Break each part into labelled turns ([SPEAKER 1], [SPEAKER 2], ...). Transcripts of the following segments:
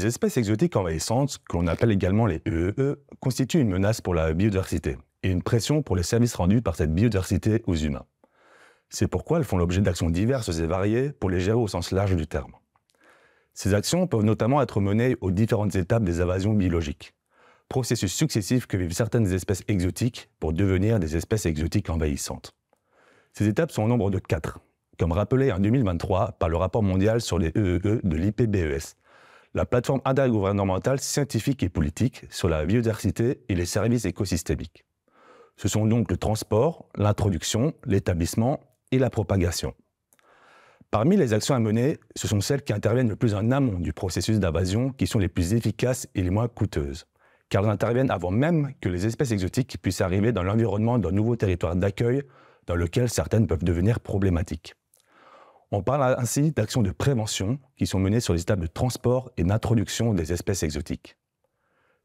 [SPEAKER 1] espèces exotiques envahissantes, que l'on appelle également les EEE, constituent une menace pour la biodiversité et une pression pour les services rendus par cette biodiversité aux humains. C'est pourquoi elles font l'objet d'actions diverses et variées pour les gérer au sens large du terme. Ces actions peuvent notamment être menées aux différentes étapes des invasions biologiques, processus successifs que vivent certaines espèces exotiques pour devenir des espèces exotiques envahissantes. Ces étapes sont au nombre de 4, comme rappelé en 2023 par le rapport mondial sur les EEE de l'IPBES, la plateforme intergouvernementale scientifique et politique sur la biodiversité et les services écosystémiques. Ce sont donc le transport, l'introduction, l'établissement et la propagation. Parmi les actions à mener, ce sont celles qui interviennent le plus en amont du processus d'invasion qui sont les plus efficaces et les moins coûteuses, car elles interviennent avant même que les espèces exotiques puissent arriver dans l'environnement d'un nouveau territoire d'accueil dans lequel certaines peuvent devenir problématiques. On parle ainsi d'actions de prévention qui sont menées sur les étapes de transport et d'introduction des espèces exotiques.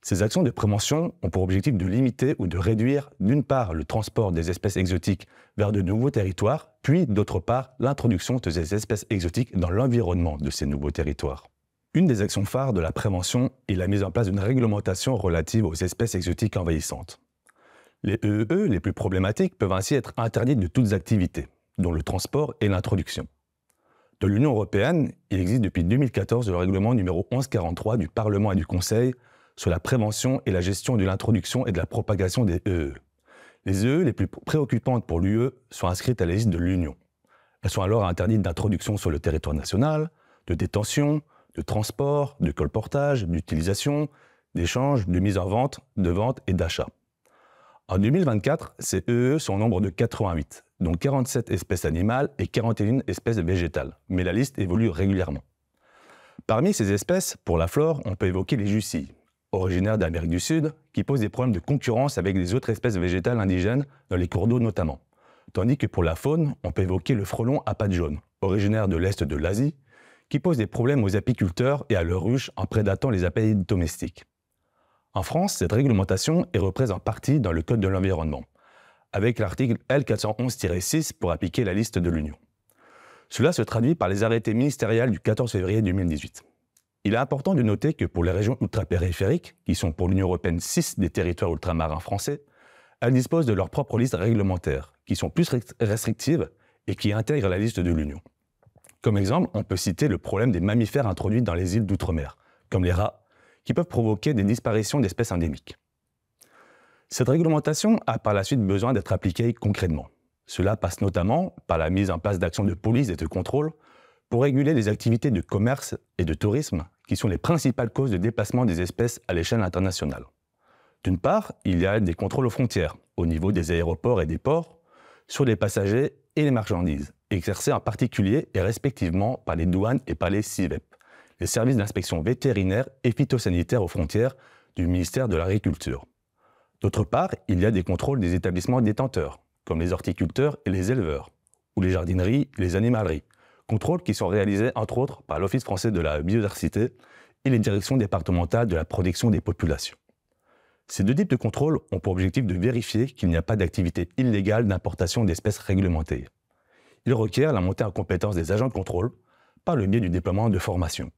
[SPEAKER 1] Ces actions de prévention ont pour objectif de limiter ou de réduire, d'une part, le transport des espèces exotiques vers de nouveaux territoires, puis, d'autre part, l'introduction de ces espèces exotiques dans l'environnement de ces nouveaux territoires. Une des actions phares de la prévention est la mise en place d'une réglementation relative aux espèces exotiques envahissantes. Les EEE les plus problématiques peuvent ainsi être interdites de toutes activités, dont le transport et l'introduction. De l'Union européenne, il existe depuis 2014 le règlement numéro 1143 du Parlement et du Conseil sur la prévention et la gestion de l'introduction et de la propagation des EEE. Les EEE les plus préoccupantes pour l'UE sont inscrites à la liste de l'Union. Elles sont alors interdites d'introduction sur le territoire national, de détention, de transport, de colportage, d'utilisation, d'échange, de mise en vente, de vente et d'achat. En 2024, ces EEE sont au nombre de 88, dont 47 espèces animales et 41 espèces végétales, mais la liste évolue régulièrement. Parmi ces espèces, pour la flore, on peut évoquer les jucilles, originaires d'Amérique du Sud, qui posent des problèmes de concurrence avec les autres espèces végétales indigènes, dans les cours d'eau notamment. Tandis que pour la faune, on peut évoquer le frelon à pattes jaunes, originaire de l'Est de l'Asie, qui pose des problèmes aux apiculteurs et à leurs ruches en prédatant les abeilles domestiques. En France, cette réglementation est reprise en partie dans le Code de l'environnement, avec l'article L411-6 pour appliquer la liste de l'Union. Cela se traduit par les arrêtés ministériels du 14 février 2018. Il est important de noter que pour les régions ultrapériphériques, qui sont pour l'Union européenne 6 des territoires ultramarins français, elles disposent de leur propre liste réglementaire, qui sont plus restrictives et qui intègrent la liste de l'Union. Comme exemple, on peut citer le problème des mammifères introduits dans les îles d'outre-mer, comme les rats, qui peuvent provoquer des disparitions d'espèces endémiques. Cette réglementation a par la suite besoin d'être appliquée concrètement. Cela passe notamment par la mise en place d'actions de police et de contrôle pour réguler les activités de commerce et de tourisme qui sont les principales causes de déplacement des espèces à l'échelle internationale. D'une part, il y a des contrôles aux frontières, au niveau des aéroports et des ports, sur les passagers et les marchandises, exercés en particulier et respectivement par les douanes et par les CIVEP, les services d'inspection vétérinaire et phytosanitaire aux frontières du ministère de l'Agriculture. D'autre part, il y a des contrôles des établissements détenteurs, comme les horticulteurs et les éleveurs, ou les jardineries et les animaleries, contrôles qui sont réalisés entre autres par l'Office français de la biodiversité et les directions départementales de la protection des populations. Ces deux types de contrôles ont pour objectif de vérifier qu'il n'y a pas d'activité illégale d'importation d'espèces réglementées. Ils requièrent la montée en compétence des agents de contrôle par le biais du déploiement de formations.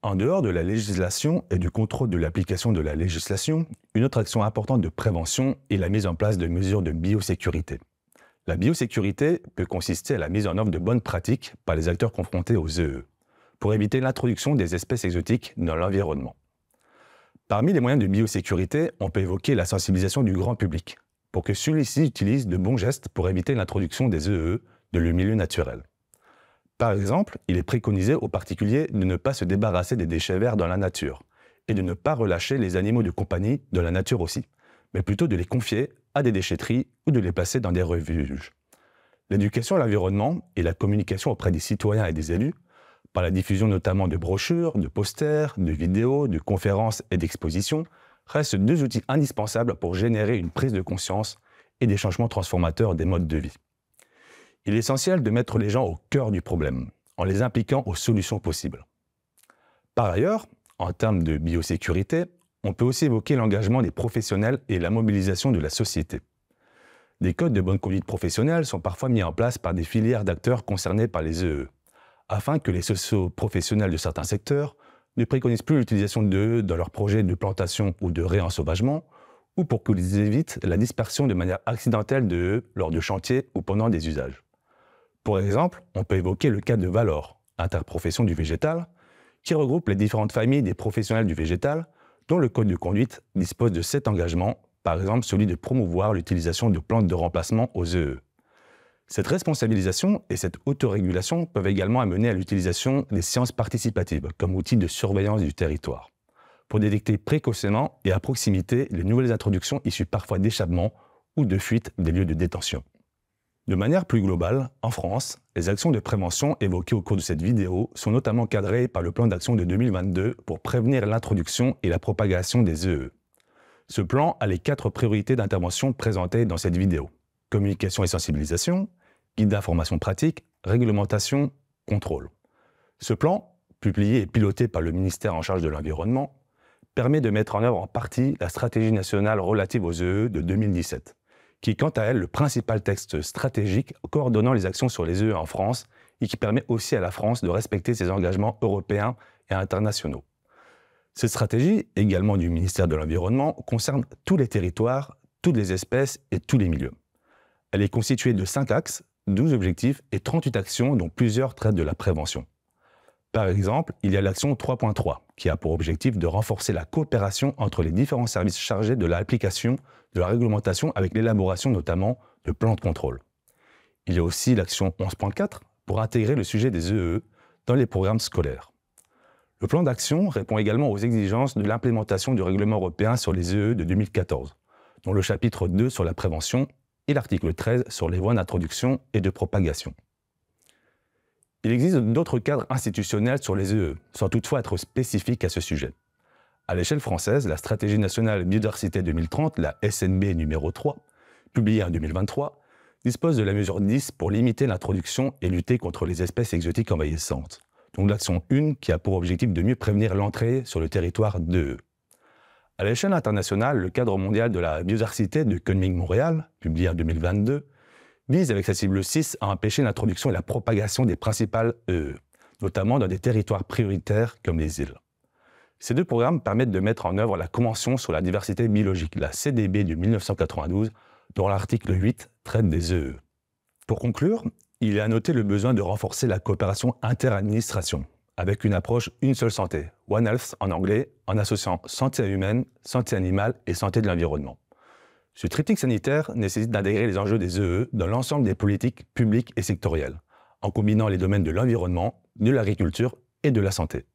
[SPEAKER 1] En dehors de la législation et du contrôle de l'application de la législation, une autre action importante de prévention est la mise en place de mesures de biosécurité. La biosécurité peut consister à la mise en œuvre de bonnes pratiques par les acteurs confrontés aux EEE, pour éviter l'introduction des espèces exotiques dans l'environnement. Parmi les moyens de biosécurité, on peut évoquer la sensibilisation du grand public, pour que celui-ci utilise de bons gestes pour éviter l'introduction des EEE dans le milieu naturel. Par exemple, il est préconisé aux particuliers de ne pas se débarrasser des déchets verts dans la nature, et de ne pas relâcher les animaux de compagnie dans la nature aussi, mais plutôt de les confier à des déchetteries ou de les placer dans des refuges. L'éducation à l'environnement et la communication auprès des citoyens et des élus, par la diffusion notamment de brochures, de posters, de vidéos, de conférences et d'expositions, restent deux outils indispensables pour générer une prise de conscience et des changements transformateurs des modes de vie. Il est essentiel de mettre les gens au cœur du problème, en les impliquant aux solutions possibles. Par ailleurs, en termes de biosécurité, on peut aussi évoquer l'engagement des professionnels et la mobilisation de la société. Des codes de bonne conduite professionnelle sont parfois mis en place par des filières d'acteurs concernés par les EEE, afin que les socio-professionnels de certains secteurs ne préconisent plus l'utilisation d'EE dans leurs projets de plantation ou de réensauvagement, ou pour qu'ils évitent la dispersion de manière accidentelle d'EE lors de chantiers ou pendant des usages. Pour exemple, on peut évoquer le cas de Valor, interprofession du végétal, qui regroupe les différentes familles des professionnels du végétal, dont le code de conduite dispose de 7 engagements, par exemple celui de promouvoir l'utilisation de plantes de remplacement aux EE. Cette responsabilisation et cette autorégulation peuvent également amener à l'utilisation des sciences participatives comme outil de surveillance du territoire, pour détecter précocement et à proximité les nouvelles introductions issues parfois d'échappements ou de fuites des lieux de détention. De manière plus globale, en France, les actions de prévention évoquées au cours de cette vidéo sont notamment cadrées par le plan d'action de 2022 pour prévenir l'introduction et la propagation des EE. Ce plan a les 4 priorités d'intervention présentées dans cette vidéo: communication et sensibilisation, guide d'information pratique, réglementation, contrôle. Ce plan, publié et piloté par le ministère en charge de l'Environnement, permet de mettre en œuvre en partie la stratégie nationale relative aux EE de 2017, qui est quant à elle le principal texte stratégique coordonnant les actions sur les EE en France et qui permet aussi à la France de respecter ses engagements européens et internationaux. Cette stratégie, également du ministère de l'Environnement, concerne tous les territoires, toutes les espèces et tous les milieux. Elle est constituée de 5 axes, 12 objectifs et 38 actions dont plusieurs traitent de la prévention. Par exemple, il y a l'action 3.3 qui a pour objectif de renforcer la coopération entre les différents services chargés de l'application de la réglementation avec l'élaboration notamment de plans de contrôle. Il y a aussi l'action 11.4 pour intégrer le sujet des EE dans les programmes scolaires. Le plan d'action répond également aux exigences de l'implémentation du règlement européen sur les EE de 2014, dont le chapitre 2 sur la prévention et l'article 13 sur les voies d'introduction et de propagation. Il existe d'autres cadres institutionnels sur les EE, sans toutefois être spécifiques à ce sujet. À l'échelle française, la Stratégie nationale biodiversité 2030, la SNB numéro 3, publiée en 2023, dispose de la mesure 10 pour limiter l'introduction et lutter contre les espèces exotiques envahissantes, donc l'action 1 qui a pour objectif de mieux prévenir l'entrée sur le territoire d'EE. À l'échelle internationale, le cadre mondial de la biodiversité de Kunming-Montréal, publié en 2022, vise avec sa cible 6 à empêcher l'introduction et la propagation des principales EE, notamment dans des territoires prioritaires comme les îles. Ces 2 programmes permettent de mettre en œuvre la Convention sur la diversité biologique, la CDB de 1992, dont l'article 8 traite des EE. Pour conclure, il est à noter le besoin de renforcer la coopération inter-administration, avec une approche une seule santé, One Health en anglais, en associant santé humaine, santé animale et santé de l'environnement. Ce triptyque sanitaire nécessite d'intégrer les enjeux des EE dans l'ensemble des politiques publiques et sectorielles, en combinant les domaines de l'environnement, de l'agriculture et de la santé.